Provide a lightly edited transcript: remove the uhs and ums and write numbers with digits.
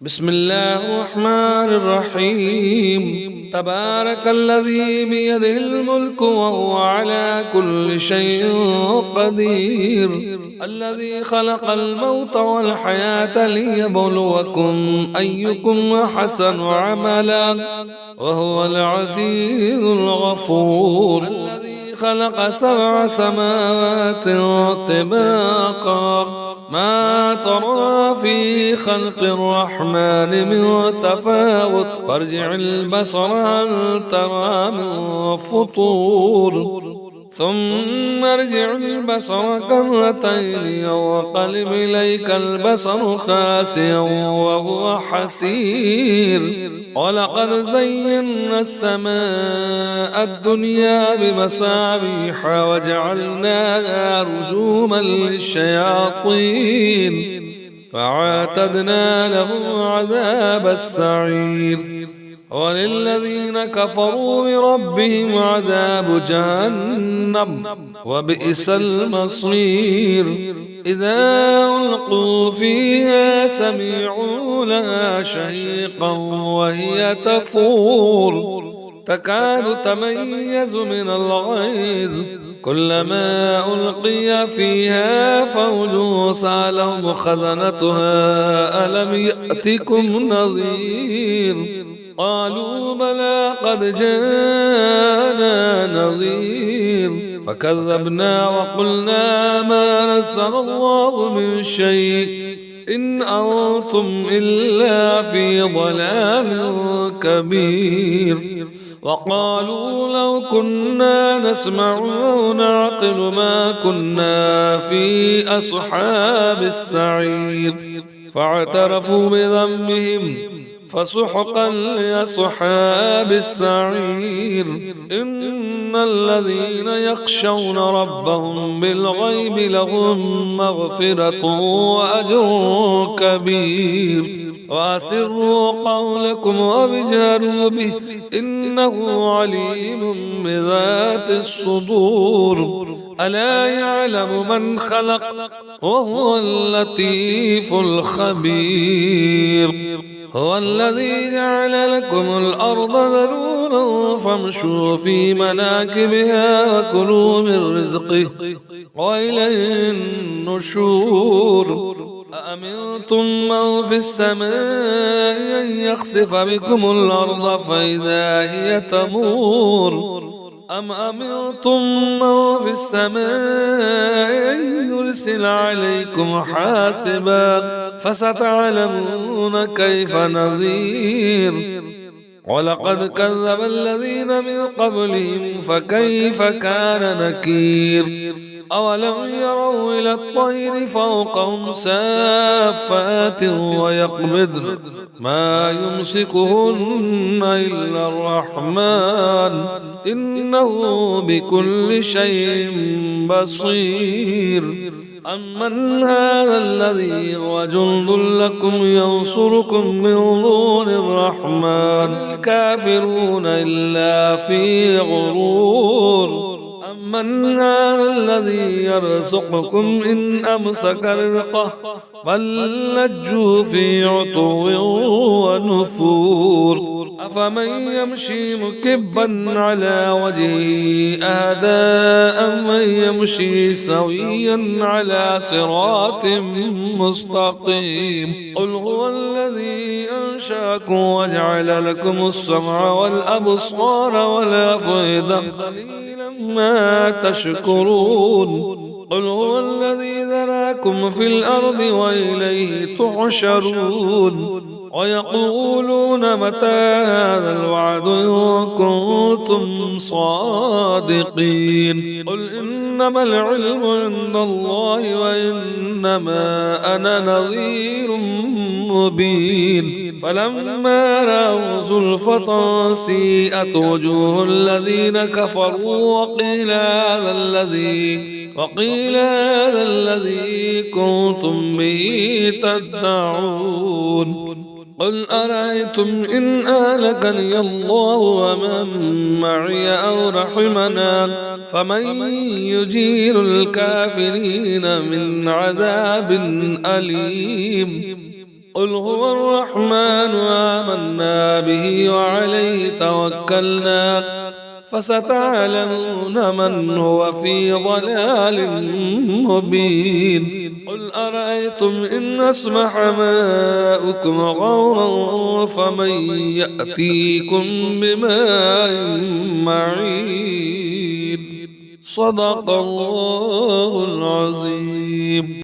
بسم الله الرحمن الرحيم. تبارك الذي بيده الملك وهو على كل شيء قدير، الذي خلق الموت والحياة ليبلوكم أيكم أحسن عملا وهو العزيز الغفور، الذي خلق 7 سماوات طباقا ما ترى في خلق الرحمن من تفاوت، فارجع البصر هل ترى من فطور، ثم ارجع البصر كرتين ينقلب إليك البصر خاسئا وهو حسير. ولقد زينا السماء الدنيا بمصابيح وجعلناها رجوما للشياطين فاعتدنا لهم عذاب السعير. وللذين كفروا بربهم عذاب جهنم وبئس المصير. إذا ألقوا فيها سمعوا لها شهيقا وهي تفور تكاد تميز من الغيظ، كلما ألقي فيها فوج سألهم خزنتها ألم يأتكم نذير، قالوا بلى قد جاءنا نذير فكذبنا وقلنا ما نزل الله من شيء إن أنتم إلا في ضلال كبير. وقالوا لو كنا نسمع أو نعقل ما كنا في أصحاب السعير، فاعترفوا بذنبهم فسحقا لأصحاب السعير. إن الذين يخشون ربهم بالغيب لهم مغفرة وأجر كبير. وأسروا قولكم وابجهروا به إنه عليم بذات الصدور. ألا يعلم من خلق وهو اللطيف الخبير. هو الذي جعل لكم الأرض ذلولا فامشوا في مناكبها وكلوا من رزقه وإليه النشور. أأمنتم من في السماء أن يخسف بكم الأرض فإذا هي تمور، أم أمنتم من في السماء أن يرسل عليكم حاسبا فستعلمون كيف نذير. ولقد كذب الذين من قبلهم فكيف كان نكير. أولم يروا إلى الطير فوقهم سافات ويقبضن ما يمسكهن إلا الرحمن إنه بكل شيء بصير. أمن هذا الذي هو جند لكم ينصركم من دون الرحمن الكافرون إلا في غرور. أمن هذا الذي يرزقكم إن أمسك رزقه بل لجوا في عتو ونفور. أفمن يمشي مكبا على وجهه أهدى أمن يمشي سويا على صراط مستقيم. قل هو الذي أنشأكم وجعل لكم السمع والأبصار والأفئدة ما تشكرون. قل هو الذي ذراكم في الأرض وإليه تحشرون. ويقولون متى هذا الوعد إن كنتم صادقين. قل إنما العلم عند الله وإنما أنا نذير مبين. فلما رأوا زلفة سيئت وجوه الذين كفروا وقيل هذا الذي كنتم به تدعون. قل أرأيتم إن أهلكني الله ومن معي أو رحمنا فمن يجير الكافرين من عذاب أليم. قل هو الرحمن آمنا به وعليه توكلنا فستعلمون من هو في ضلال مبين قل أرأيتم إن أصبح ماؤكم غورا فمن يأتيكم بماء معين صدق الله العظيم.